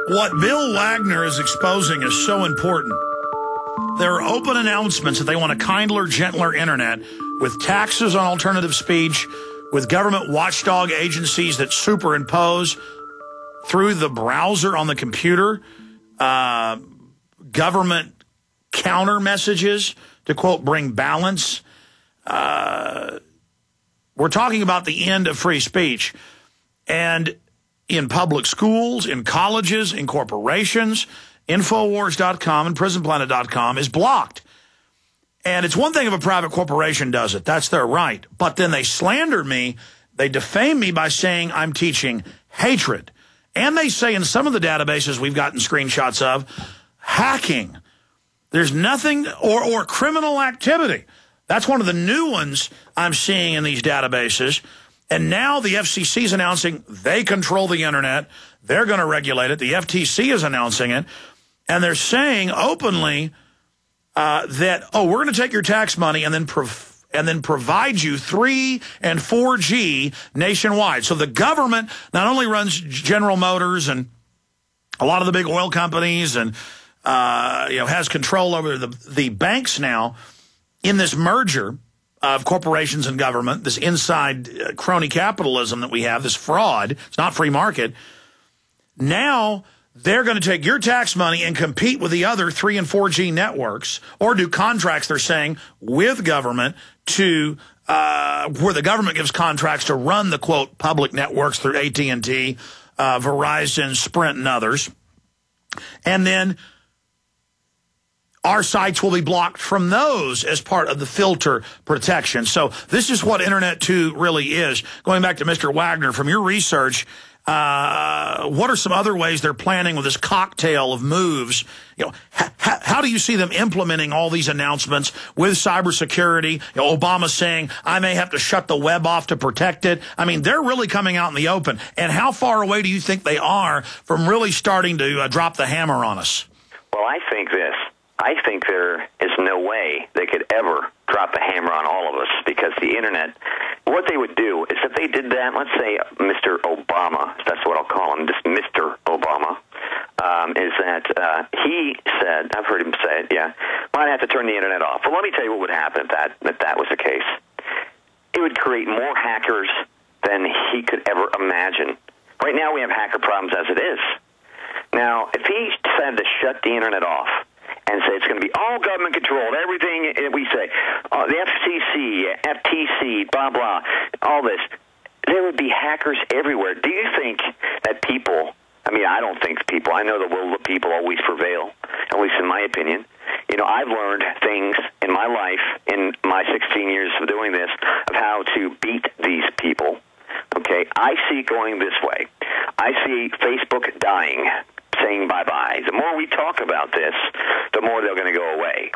What Bill Wagner is exposing is so important. There are open announcements that they want a kinder, gentler internet with taxes on alternative speech, with government watchdog agencies that superimpose through the browser on the computer, government counter messages to, quote, bring balance. We're talking about the end of free speech. And in public schools, in colleges, in corporations, Infowars.com and PrisonPlanet.com is blocked. And it's one thing if a private corporation does it. That's their right. But then they slander me. They defame me by saying I'm teaching hatred. And they say in some of the databases we've gotten screenshots of, hacking. There's nothing, or criminal activity. That's one of the new ones I'm seeing in these databases. And now the FCC is announcing they control the internet. They're going to regulate it. The FTC is announcing it. And they're saying openly that, oh, we're going to take your tax money and then provide you 3 and 4G nationwide. So the government not only runs General Motors and a lot of the big oil companies and has control over the banks now in this merger of corporations and government, this inside crony capitalism that we have, this fraud. It's not free market. Now they're going to take your tax money and compete with the other 3 and 4G networks, or do contracts, they're saying, with government to where the government gives contracts to run the, quote, public networks through AT&T, Verizon, Sprint, and others. And then our sites will be blocked from those as part of the filter protection. So this is what Internet 2 really is. Going back to Mr. Wagner, from your research, what are some other ways they're planning with this cocktail of moves? You know, how do you see them implementing all these announcements with cybersecurity? You know, Obama saying, I may have to shut the web off to protect it. I mean, they're really coming out in the open. And how far away do you think they are from really starting to drop the hammer on us? Well, I think this. I think there is no way they could ever drop the hammer on all of us, because the internet, what they would do is if they did that, let's say Mr. Obama, that's what I'll call him, just Mr. Obama, is that he said, I've heard him say it, yeah, might have to turn the internet off. Well, let me tell you what would happen if that was the case. It would create more hackers than he could ever imagine. Right now we have hacker problems as it is. Now, if he decided to shut the internet off and say it's going to be all government controlled, everything we say, the FCC, FTC, blah, blah, all this, there would be hackers everywhere. Do you think that people, I mean, I don't think people, I know the will of the people always prevail, at least in my opinion. You know, I've learned things in my life, in my 16 years of doing this, of how to beat these people. Okay, I see it going this way. I see Facebook dying, saying bye-bye. The more we talk about this, the more they're going to go away.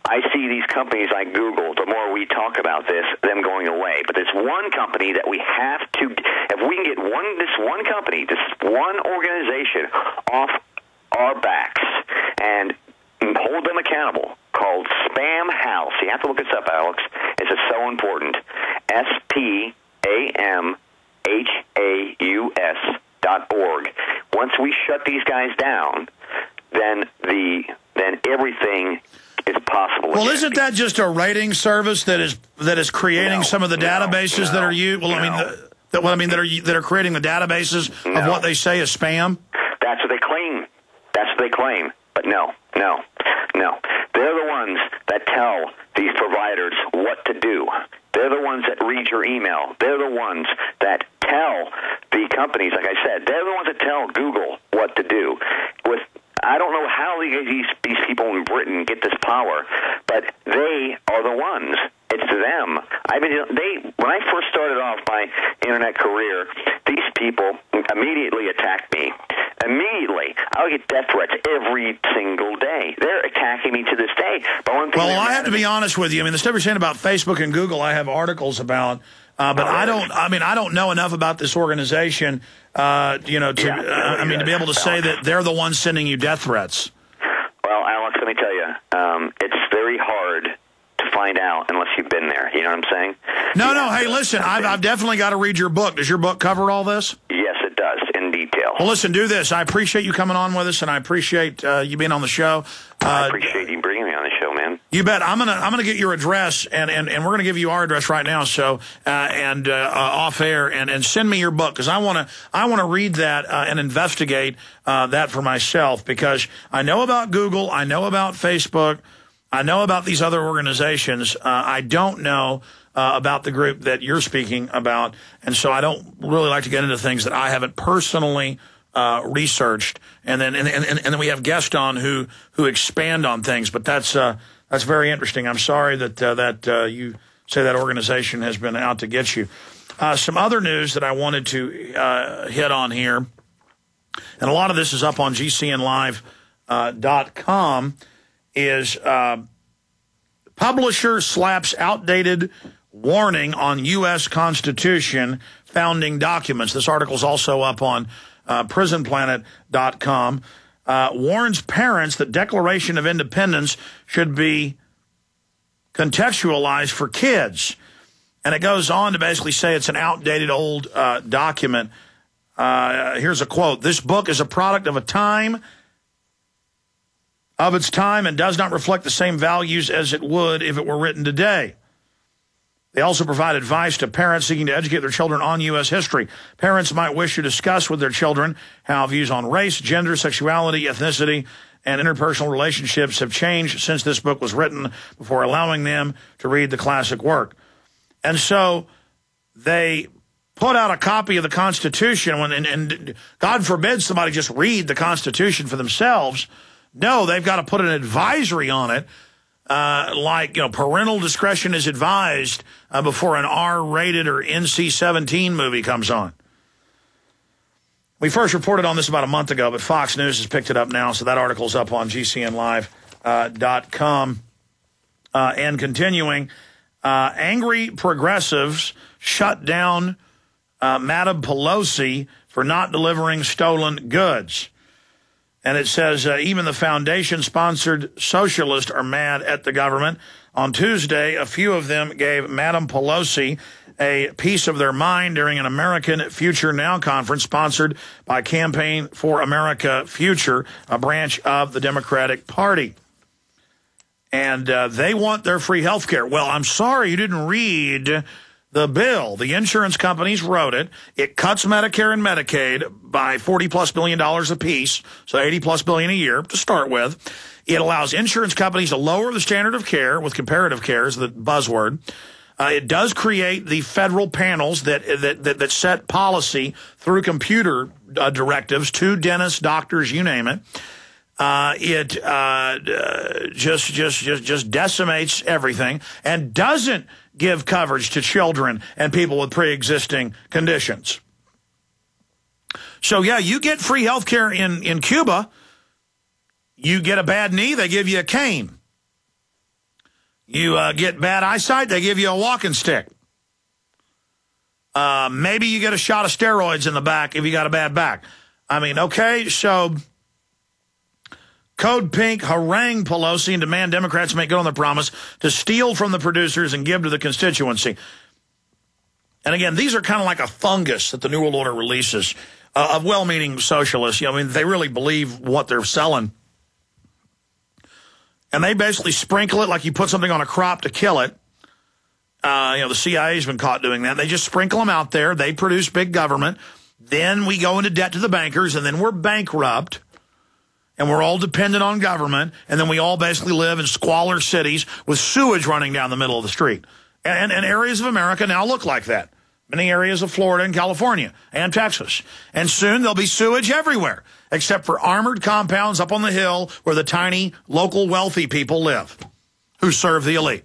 I see these companies like Google, the more we talk about this, them going away. But there's one company that we have to, if we can get this one company, this one organization off our backs and hold them accountable, called Spam House. You have to look this up, Alex. It's so important. SPAMHAUS.org. Once we shut these guys down, then everything is possible. Well, isn't that just a rating service that is creating some of the databases that are used? Well, that are creating the databases of what they say is spam. That's what they claim. But no. They're the ones that tell these providers what to do. They're the ones that read your email. They're the ones that tell the companies, like I said, they're the ones that tell Google what to do. I don't know how these people in Britain get this power, but they are the ones. It's them. I mean, when I first started off my internet career, these people immediately attacked me. Immediately. I would get death threats every single day. They're attacking me to this day. But well, I have to be honest with you. I mean, the stuff you're saying about Facebook and Google, I have articles about. But I don't know enough about this organization, to be able to say that they're the ones sending you death threats. Well, Alex, let me tell you, it's very hard to find out unless you've been there. You know what I'm saying? No. Hey, listen, I've definitely got to read your book. Does your book cover all this? Yes, it does, in detail. Well, listen, do this. I appreciate you coming on with us, and I appreciate you being on the show. I appreciate you bringing me on the show, man. You bet. I'm gonna get your address, and we're gonna give you our address right now. So off air, and send me your book, because I wanna read that and investigate that for myself, because I know about Google, I know about Facebook, I know about these other organizations. I don't know about the group that you're speaking about, and so I don't really like to get into things that I haven't personally researched. And then we have guests on who expand on things, but that's very interesting. I'm sorry that you say that organization has been out to get you. Some other news that I wanted to hit on here, and a lot of this is up on GCNlive.com, is publisher slaps outdated warning on U.S. Constitution founding documents. This article is also up on prisonplanet.com. Warns parents that Declaration of Independence should be contextualized for kids. And it goes on to basically say it's an outdated old document. Here's a quote. This book is a product of its time and does not reflect the same values as it would if it were written today. They also provide advice to parents seeking to educate their children on U.S. history. Parents might wish to discuss with their children how views on race, gender, sexuality, ethnicity, and interpersonal relationships have changed since this book was written, before allowing them to read the classic work. And so they put out a copy of the Constitution, and God forbid somebody just read the Constitution for themselves. No, they've got to put an advisory on it, like, parental discretion is advised before an R-rated or NC-17 movie comes on. We first reported on this about a month ago, but Fox News has picked it up now, so that article's up on GCNlive.com. And continuing, angry progressives shut down Madam Pelosi for not delivering stolen goods. And it says even the foundation-sponsored socialists are mad at the government. On Tuesday, a few of them gave Madam Pelosi a piece of their mind during an American Future Now conference sponsored by Campaign for America Future, a branch of the Democratic Party. And they want their free health care. Well, I'm sorry you didn't read the bill. The insurance companies wrote it. It cuts Medicare and Medicaid by $40+ billion apiece, so $80+ billion a year to start with. It allows insurance companies to lower the standard of care with comparative care is the buzzword. It does create the federal panels that set policy through computer directives to dentists, doctors, you name it. It just decimates everything and doesn't give coverage to children and people with pre-existing conditions. So, yeah, you get free health care in Cuba. You get a bad knee, they give you a cane. You get bad eyesight, they give you a walking stick. Maybe you get a shot of steroids in the back if you got a bad back. I mean, okay, so Code Pink harangue Pelosi and demand Democrats make good on their promise to steal from the producers and give to the constituency. And again, these are kind of like a fungus that the New World Order releases of well-meaning socialists. I mean, they really believe what they're selling. And they basically sprinkle it like you put something on a crop to kill it. The CIA's been caught doing that. They just sprinkle them out there. They produce big government. Then we go into debt to the bankers, and then we're bankrupt. And we're all dependent on government, and then we all basically live in squalor cities with sewage running down the middle of the street. And areas of America now look like that. Many areas of Florida and California and Texas. And soon there'll be sewage everywhere, except for armored compounds up on the hill where the tiny, local, wealthy people live who serve the elite.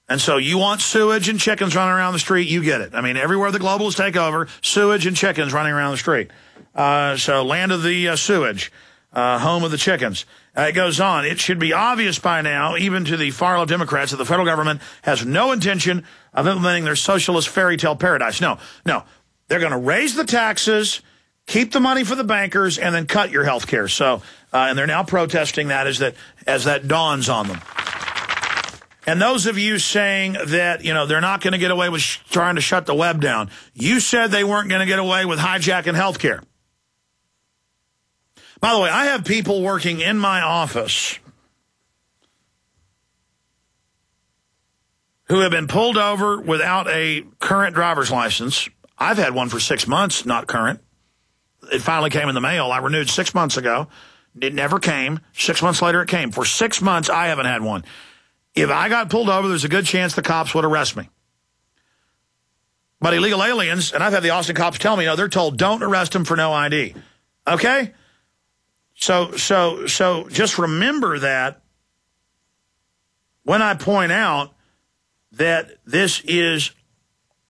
And so you want sewage and chickens running around the street, you get it. I mean, everywhere the globalists take over, sewage and chickens running around the street. So land of the sewage, home of the chickens. It goes on. It should be obvious by now, even to the far-left Democrats, that the federal government has no intention of implementing their socialist fairy tale paradise. No. They're going to raise the taxes, keep the money for the bankers, and then cut your health care. So, and they're now protesting that as that dawns on them. And those of you saying that, they're not going to get away with trying to shut the web down, you said they weren't going to get away with hijacking health care. By the way, I have people working in my office who have been pulled over without a current driver's license. I've had one for 6 months, not current. It finally came in the mail. I renewed 6 months ago. It never came. 6 months later, it came. For 6 months, I haven't had one. If I got pulled over, there's a good chance the cops would arrest me. But illegal aliens, and I've had the Austin cops tell me, they're told, don't arrest them for no ID. Okay? So just remember that when I point out that this is